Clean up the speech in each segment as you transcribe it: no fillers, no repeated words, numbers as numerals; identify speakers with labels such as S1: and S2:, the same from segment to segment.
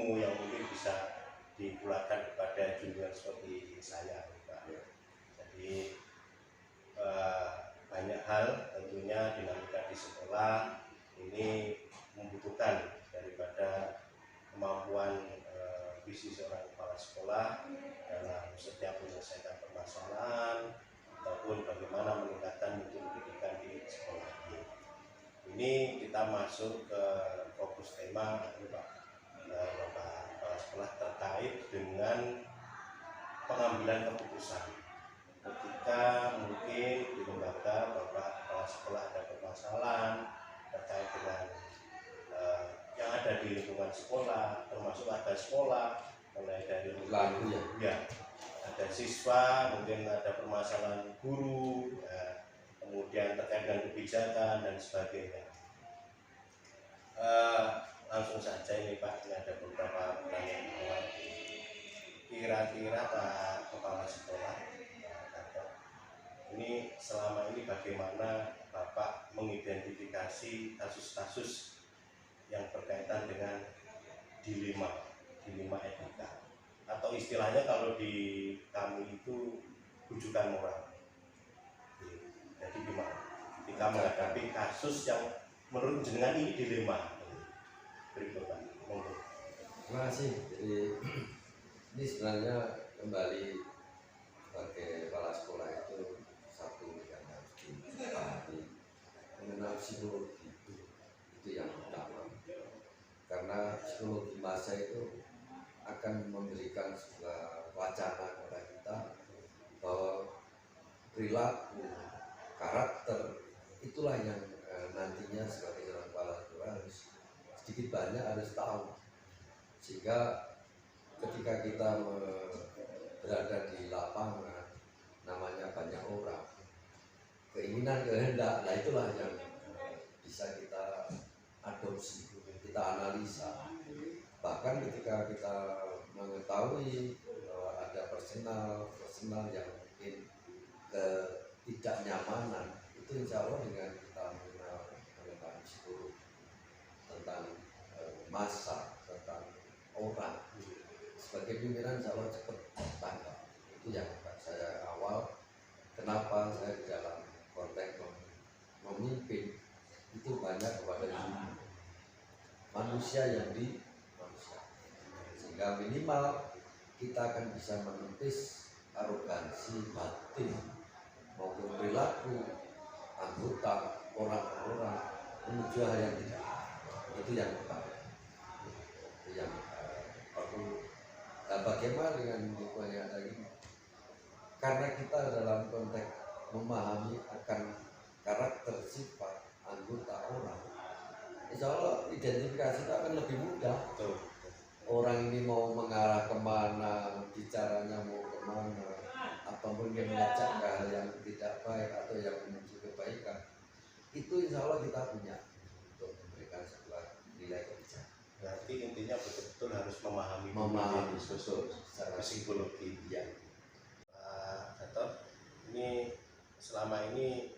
S1: ilmu yang mungkin bisa ditularkan kepada junior seperti saya, Pak. Jadi banyak hal tentunya dinamika di sekolah ini membutuhkan daripada kemampuan visi seorang kepala sekolah dalam setiap menyelesaikan permasalahan ataupun bagaimana meningkatkan mutu pendidikan di sekolah ini. Ini kita masuk ke fokus tema Bapak kepala sekolah terkait dengan pengambilan keputusan. Ketika mungkin di lembaga Bapak kepala sekolah ada permasalahan terkait dengan yang ada di lingkungan sekolah, termasuk ada sekolah, mulai dari ada siswa, mungkin ada permasalahan guru, kemudian terkait dengan kebijakan dan sebagainya. Langsung saja ini Pak, ini ada beberapa pertanyaan awal. Kira-kira Pak Kepala Sekolah, ini selama ini bagaimana Bapak mengidentifikasi kasus-kasus yang berkaitan dengan dilema etika, atau istilahnya kalau di kami itu rujukan moral. Jadi gimana kita menghadapi kasus yang menurut jenengan ini dilema? Berikut Pak, monggo.
S2: Terima kasih. Jadi ini sebenarnya kembali sebagai kepala sekolah itu satu yang harus dipahami mengenal psikologi itu yang utama, karena psikologi masa itu akan memberikan sebuah wacana kepada kita bahwa perilaku, karakter itulah yang nantinya sebagai seorang kepala sekolah harus sedikit banyak harus tahu, sehingga ketika kita berada di lapangan namanya banyak orang, keinginan kehendak, nah itulah yang bisa kita adopsi, kita analisa. Bahkan ketika kita mengetahui bahwa ada personal yang mungkin ketidaknyamanan, itu insya Allah dengan kita mengenal psikologi tentang masa, tentang orang sebagai pimpinan, insya Allah cepat tangkap. Itu yang saya awal kenapa saya di dalam konteks memimpin itu banyak kepada manusia yang di manusia, sehingga minimal kita akan bisa menepis arogansi batin maupun perilaku anggota orang-orang menuju hal yang tidak. Itu yang pertama. Itu yang perlu. Nah, bagaimana dengan lingkungan yang ada ini? Karena kita dalam konteks memahami akan karakter sifat anggota orang, insya Allah identifikasi itu akan lebih mudah. Orang ini mau mengarah kemana, bicaranya mau kemana, atau mungkin mengajak ke hal yang tidak baik atau yang menuju kebaikan, itu insya Allah kita punya untuk memberikan sebuah nilai kebijakan.
S1: Berarti intinya betul-betul harus memahami
S2: betul
S1: secara psikologi.
S2: Ya.
S1: Pak Gatot, ini selama ini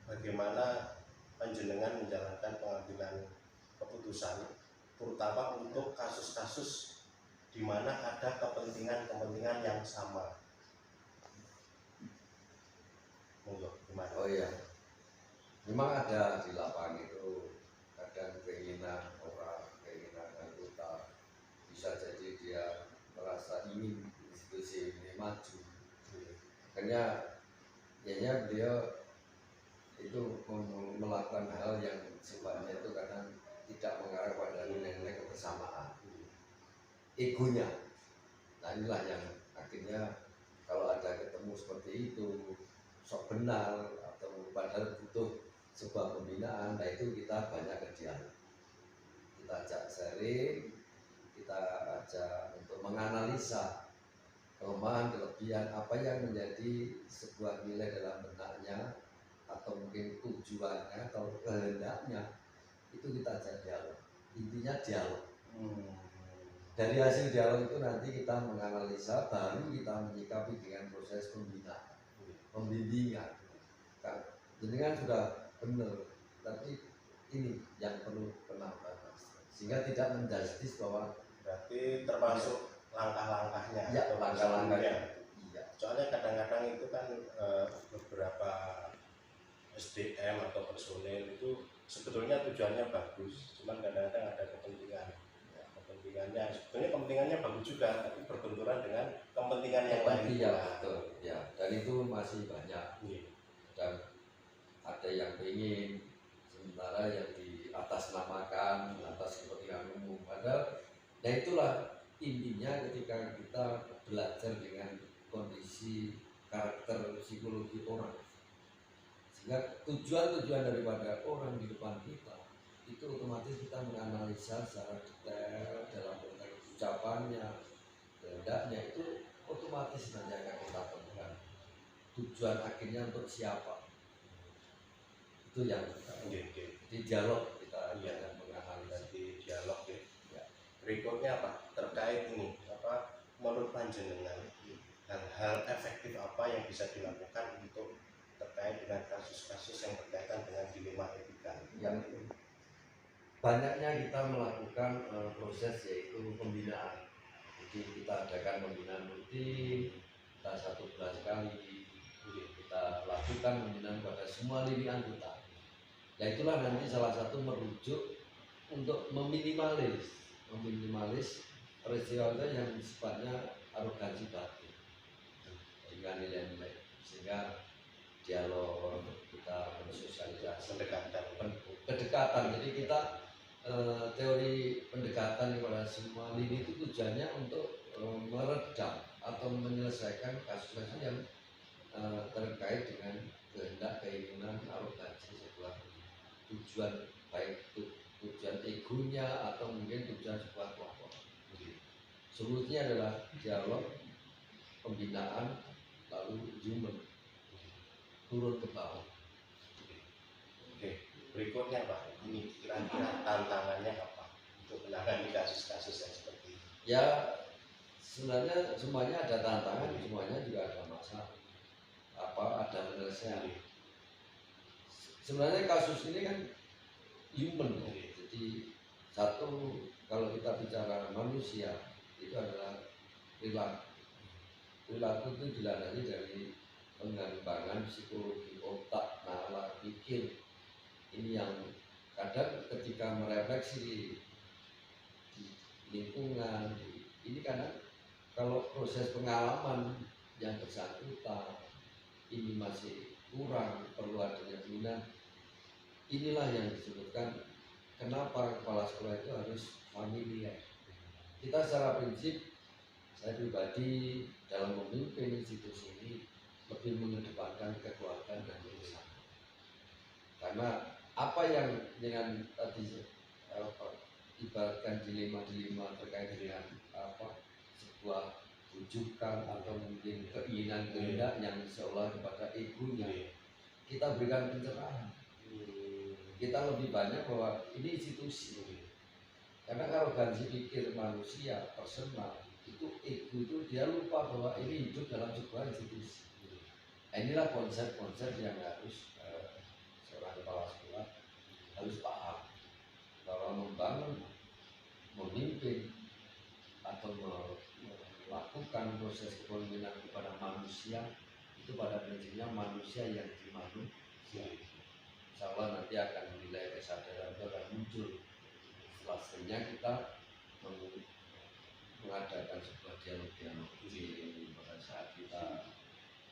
S1: bagaimana panjenengan menjalankan pengambilan keputusan, terutama untuk kasus-kasus di mana ada kepentingan yang sama? Monggo, gimana?
S2: Oh iya, memang ada di lapangan itu kadang keinginan orang, keinginan anggota, bisa jadi dia merasa ingin institusi ini maju. Makanya beliau itu melakukan hal yang sifatnya itu kadang tidak mengarah pada nilai-nilai kebersamaan, egonya. Nah inilah yang akhirnya kalau ada ketemu seperti itu sok benar atau padahal butuh sebuah pembinaan, nah itu kita banyak kerjaan, kita ajak sharing, kita ajak untuk menganalisa kelemahan, kelebihan, apa yang menjadi sebuah nilai dalam benaknya atau mungkin tujuannya atau kehendaknya, itu kita ajak dialog. Intinya dialog. Dari hasil dialog itu nanti kita menganalisa, baru kita menyikapi dengan proses pembinaan, pembimbingan. Jadi kan sudah benar, tapi ini yang perlu penambahan, sehingga tidak menjustis bahwa
S1: berarti termasuk langkah-langkahnya
S2: Ya,
S1: atau
S2: langkah-langkahnya.
S1: prosedurnya.
S2: Iya.
S1: Soalnya kadang-kadang itu kan beberapa SDM atau personel itu sebetulnya tujuannya bagus, cuman kadang-kadang ada kepentingan. Ya, kepentingannya sebetulnya kepentingannya bagus juga, tapi berbenturan dengan kepentingan yang lain
S2: Iya,
S1: pula.
S2: betul. Ya, dan itu masih banyak.
S1: Iya.
S2: Dan ada yang ingin, sementara yang di atas namakan atas kepentingan umum. Padahal, nah itulah intinya ketika kita belajar dengan kondisi karakter psikologi orang, sehingga tujuan-tujuan daripada orang di depan kita itu otomatis kita menganalisa secara detail dalam konteks ucapannya, kehendaknya, itu otomatis nanti akan kita temukan tujuan akhirnya untuk siapa. Itu yang di dialog kita akan menganalisa
S1: di dialog ya.
S2: Ya.
S1: Berikutnya apa? Terkait ini apa menurut panjenengan hal-hal efektif apa yang bisa dilakukan untuk terkait dengan kasus-kasus yang berkaitan dengan dilema etika?
S2: Yang banyaknya kita melakukan proses yaitu pembinaan. Jadi kita adakan pembinaan rutin, kita 1 bulan sekali, kita lakukan pembinaan pada semua lini anggota. Nah itulah nanti salah satu merujuk untuk meminimalis peristiwa yang sifatnya arogansi batin dengan nilai-nilai, sehingga dialog kita mensosialisasi pendekatan. Jadi kita teori pendekatan kepada semua lini itu tujuannya untuk meredam atau menyelesaikan kasus-kasus yang terkait dengan kehendak, keinginan, arogansi sebuah tujuan, baik tujuan egonya atau mungkin tujuan sebuah kelompok. Solusinya adalah dialog, pembinaan, lalu human turun ke bawah.
S1: Oke, berikutnya Pak, ini kira-kira tantangannya apa untuk menangani kasus-kasus yang seperti ini?
S2: Ya, sebenarnya semuanya ada tantangan, semuanya juga ada masalah. Ada penyelesaian. Sebenarnya kasus ini kan human, jadi satu, kalau kita bicara manusia itu adalah perilaku itu dilandasi dari pengembangan psikologi otak, nalar, pikir. Ini yang kadang ketika merefleksi di lingkungan, ini kadang kalau proses pengalaman yang bersangkutan ini masih kurang, perlu adanya pembinaan. Inilah yang disebutkan kenapa kepala sekolah itu harus familiar. Kita secara prinsip, saya pribadi dalam memimpin institusi ini lebih mengedepankan kekeluargaan dan bersama. Karena apa yang dengan tadi ibaratkan dilema-dilema terkait dengan sebuah rujukan atau mungkin keinginan kehendak yang seolah kepada egonya, kita berikan pencerahan. Kita lebih banyak bahwa ini institusi. Karena arogansi pikir manusia personal itu ego itu dia lupa bahwa ini hidup dalam sebuah institusi. Inilah konsep-konsep yang harus seorang kepala sekolah harus paham bahwa membangun, memimpin atau melakukan proses kepemimpinan kepada manusia itu pada prinsipnya manusia yang dimanusia. Insya Allah nanti akan menilai kesadaran itu akan muncul setelahnya kita mengadakan sebuah dialog pada saat kita.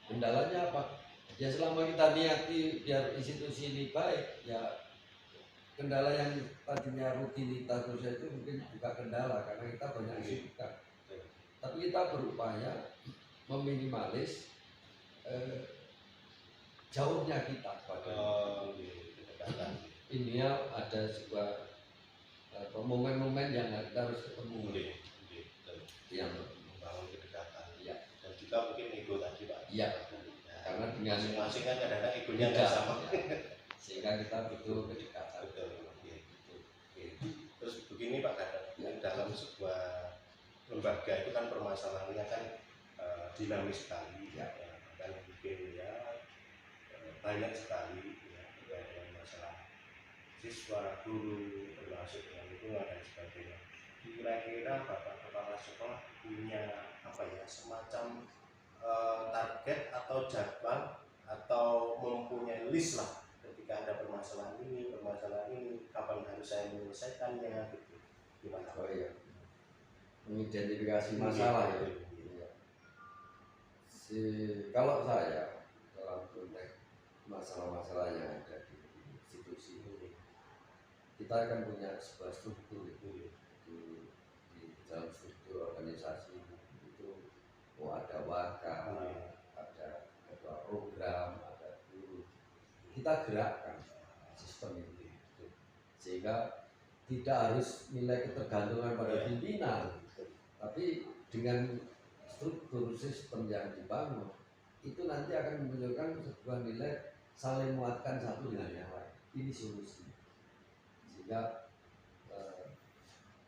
S2: Kendalanya apa? Ya selama kita niati biar institusi ini baik, ya kendala yang tadinya rutinitas proses itu mungkin bukan kendala karena kita banyak kesibukan. Tapi kita berupaya meminimalis jauhnya kita pada ini ya, ada sebuah momen-momen yang kita harus ketemu yang
S1: membangun kedekatan.
S2: Ya.
S1: Dan juga mungkin ego tadi Pak.
S2: Iya. Karena dengan
S1: masing-masing kan kadang-kadang egonya nggak sama.
S2: Sehingga kita butuh kedekatan.
S1: Betul. Terus begini Pak, kadang dalam sebuah lembaga itu kan permasalahannya kan dinamis sekali, kan mungkin banyak sekali dengan masalah siswa, guru, termasuk dengan lingkungan dan sebagainya. kira-kira Bapak Kepala Sekolah punya apa ya, semacam target atau jadwal atau mempunyai list lah, ketika ada permasalahan ini kapan harus saya menyelesaikannya gitu, gimana?
S2: Oh iya, mengidentifikasi masalah ya. Iya. Kalau saya dalam konteks masalah-masalah yang ada di institusi ini, kita akan punya sebuah struktur di dalam struktur organisasi itu, ada waka, ada ketua program, ada guru. Kita gerakkan sistem ini sehingga tidak harus nilai ketergantungan pada pimpinan, tapi dengan struktur sistem yang dibangun itu nanti akan menunjukkan sebuah nilai saling menguatkan satu dengan yang lain. Ini solusi. Sehingga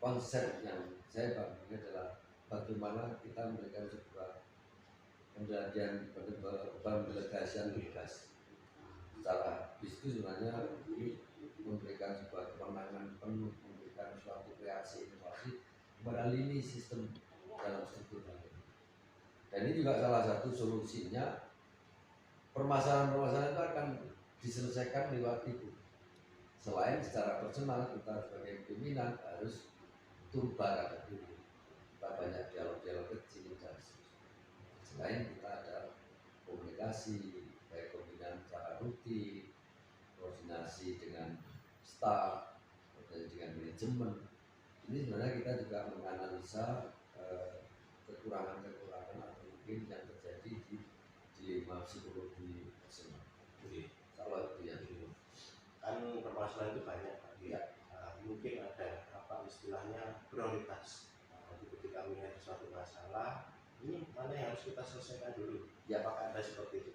S2: konsep yang saya bangun adalah bagaimana kita memberikan sebuah pendelegasian tugas. Secara bisnis sebenarnya ini memberikan sebuah kewenangan penuh, memberikan suatu kreasi inovasi kepada lini sistem dalam struktur ini. Dan ini juga salah satu solusinya. Permasalahan-permasalahan itu akan diselesaikan lewat itu. Selain secara personal, kita sebagai pimpinan harus turba kata dulu. Kita banyak dialog-dialog kecil dan selain kita ada komunikasi, baik komunikasi secara rutin, koordinasi dengan staf, koordinasi dengan manajemen. Ini sebenarnya kita juga menganalisa kekurangan-kekurangan atau mungkin yang terjadi di dilema psikologi personal. Kalau itu yang
S1: kan permasalahan itu banyak Pak.
S2: Ya.
S1: Mungkin ada apa istilahnya prioritas. Jadi ketika melihat suatu masalah, ini mana yang harus kita selesaikan dulu.
S2: Ya.
S1: Apakah ada seperti itu?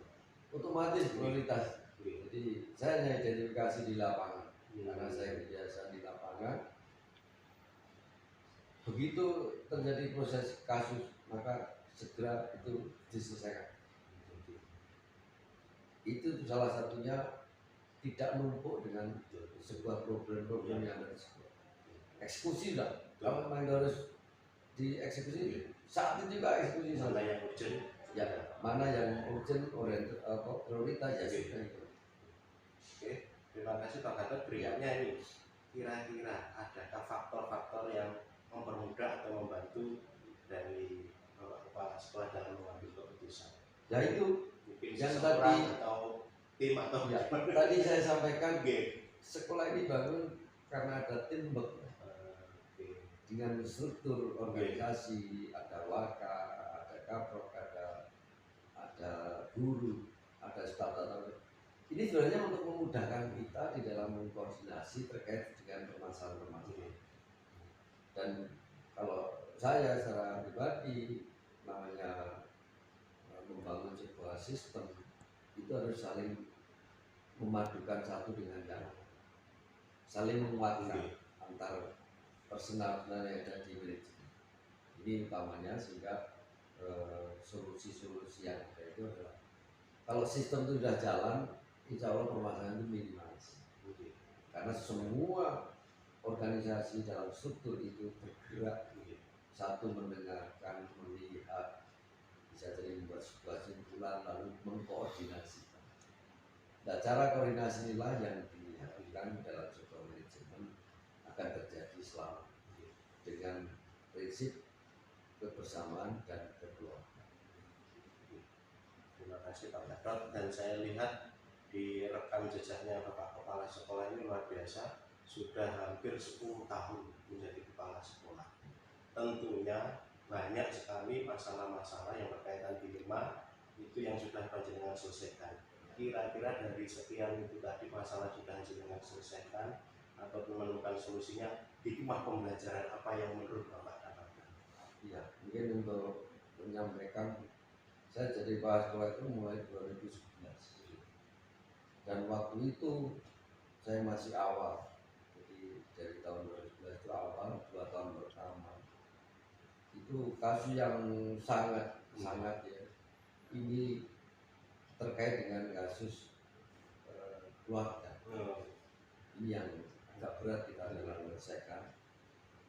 S2: Otomatis prioritas. Jadi saya hanya identifikasi di lapangan, karena saya biasa di lapangan. Begitu terjadi proses kasus, maka segera itu diselesaikan. Itu salah satunya, tidak numpuk dengan sebuah problem-problem yang ada. Eksekusi lah, kalau memang harus dieksekusi, saat itu juga eksekusi.
S1: Mana yang urgent?
S2: Ya, mana yang urgent, prioritas ya sudah itu.
S1: Oke, terima kasih Pak Gatot. Berikutnya ini, kira-kira adakah faktor-faktor yang mempermudah atau membantu dari Bapak Kepala Sekolah dalam mengambil keputusan?
S2: Ya itu
S1: mungkin
S2: yang
S1: seseorang
S2: tadi
S1: atau tim atau
S2: ya, tadi saya sampaikan, sekolah ini bangun karena ada teamwork dengan struktur organisasi, ada waka, ada kaprok, ada guru, ada staf. Ini sebenarnya untuk memudahkan kita di dalam mengkoordinasi terkait dengan permasalahan-permasalahan. Dan kalau saya secara pribadi, namanya membangun sebuah sistem itu harus saling memadukan satu dengan yang lain, saling menguatkan antar personal yang ada di manajemen. Ini utamanya, sehingga solusi-solusi yang ada itu adalah, kalau sistem itu sudah jalan, insya Allah permasalahan itu minimalis. Karena semua organisasi dalam struktur itu bergerak, satu mendengarkan, melihat, bisa jadi membuat sebuah simpulan lalu mengkoordinasikan. Nah, cara koordinasi inilah yang diharapkan dalam sebuah manajemen akan terjadi selama dengan prinsip kebersamaan dan kekeluargaan.
S1: Terima kasih Pak Gatot. Dan saya lihat di rekam jejaknya Bapak Kepala Sekolah ini luar biasa, sudah hampir 10 tahun menjadi Kepala Sekolah. Tentunya banyak sekali masalah-masalah yang berkaitan dilema itu yang sudah panjenengan selesaikan. Kira-kira dari sekian itu tadi masalah sudah panjenengan selesaikan atau menemukan solusinya, hikmah pembelajaran apa yang menurut Bapak dapatkan?
S2: Ya, mungkin untuk menyampaikan, saya jadi kepala sekolah itu mulai 2011. Dan waktu itu saya masih awal, jadi dari tahun 2011 itu awal, 2 tahun pertama itu kasus yang sangat ya, ini terkait dengan kasus keluarga. Ini yang agak berat kita dalam menyelesaikan,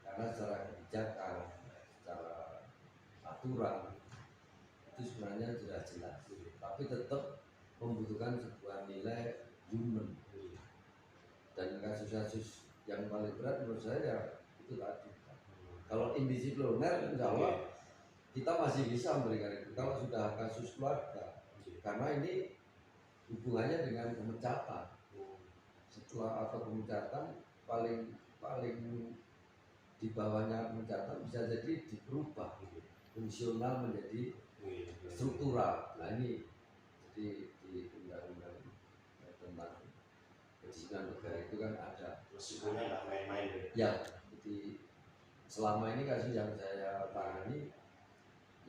S2: karena karena secara kebijakan, secara aturan itu sebenarnya sudah jelas, tapi tetap membutuhkan sebuah nilai human. Dan kasus-kasus yang paling berat menurut saya itu tadi. Kalau indisipliner, insya Allah kita masih bisa memberikan itu. Kalau sudah kasus keluarga, karena ini hubungannya dengan pemecatan. Setelah atau pemecatan paling di bawahnya pemecatan bisa jadi diperubah fungsional menjadi struktural. Nah ini jadi di undang-undang tentang kedisiplinan negara itu kan ada.
S1: Resikonya nggak main-main
S2: ya. Jadi selama ini kasus yang saya tangani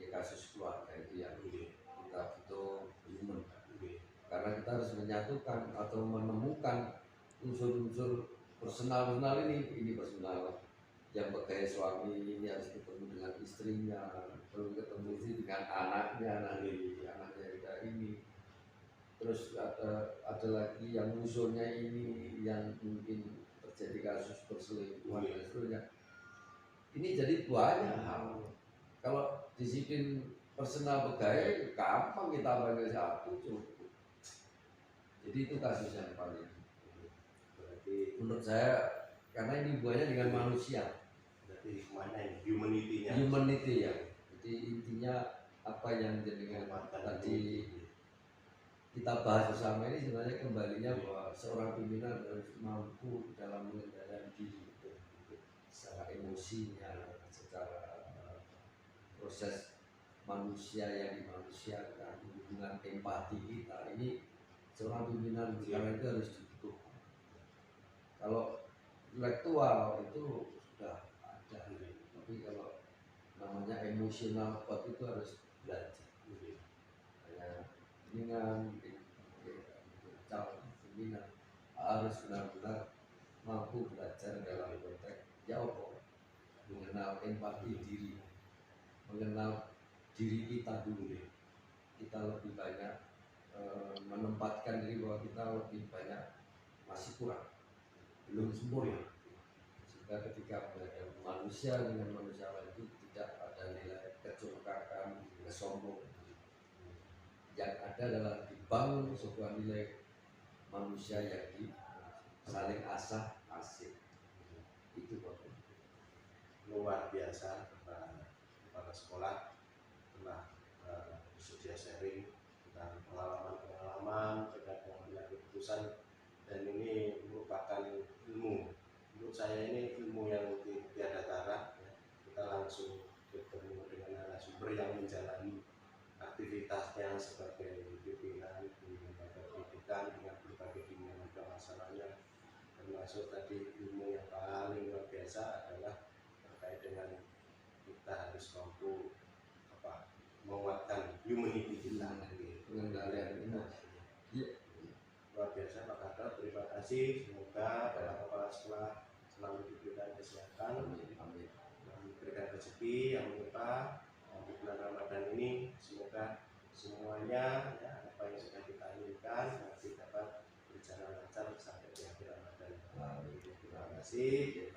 S2: ya kasus keluarga itu yang kita butuh human, karena kita harus menyatukan atau menemukan unsur-unsur personal ini personal yang pegawai suami ini harus ketemu dengan istrinya, belum ketemu istri dengan anaknya, nanti anaknya kita ini, terus ada lagi yang musuhnya ini yang mungkin terjadi kasus perselingkuhan dan seterusnya. Ini jadi banyak hal. Kalau disiplin personal pegawai gampang kita panggil satu cukup. Jadi itu kasus yang paling menurut saya, karena ini hubungannya dengan manusia.
S1: Berarti mana ini humanity-nya?
S2: Humanity ya. Jadi intinya apa yang dengan tadi kita bahas bersama ini sebenarnya kembalinya bahwa seorang pimpinan harus mampu dalam mengendalikan diri secara emosinya, secara proses manusia yang dimanusiakan, hubungan empati kita ini seorang pimpinan sekarang itu harus dibutuhkan. Kalau intelektual itu sudah ada, tapi kalau namanya emosional kuat itu harus belajar. Hanya dengan calon pimpinan harus benar-benar mampu belajar dalam konteks mengenal empati diri, mengenal diri kita dulu. Kita lebih banyak menempatkan diri bahwa kita lebih banyak masih kurang, belum sempurna, sehingga ketika menghadapi manusia dengan manusia lain itu tidak ada nilai kecurkakan, kesombongan. Yang ada adalah dibangun sebuah nilai manusia yang saling asah asih. Itu
S1: luar biasa kepala sekolah telah bersedia sharing tentang pengalaman terkait pengambilan keputusan, dan ini merupakan ilmu. Menurut saya ini ilmu yang tiada tara ya. Kita langsung bertemu dengan narasumber yang menjalani aktivitasnya sebagai pimpinan di lembaga pendidikan dengan berbagai dinamika masalahnya, termasuk tadi ilmu yang paling luar biasa adalah terkait dengan kita harus mampu menguatkan humanity kita.
S2: pengendalian emosi.
S1: Luar biasa Pak Kador, terima kasih. Semoga para kepala sekolah selalu diberikan kesehatan, diberikan rezeki yang melimpah di bulan Ramadan ini. Semoga semuanya ya, apa yang sudah kita inginkan nanti dapat berjalan lancar sampai di akhir Ramadan. Terima kasih.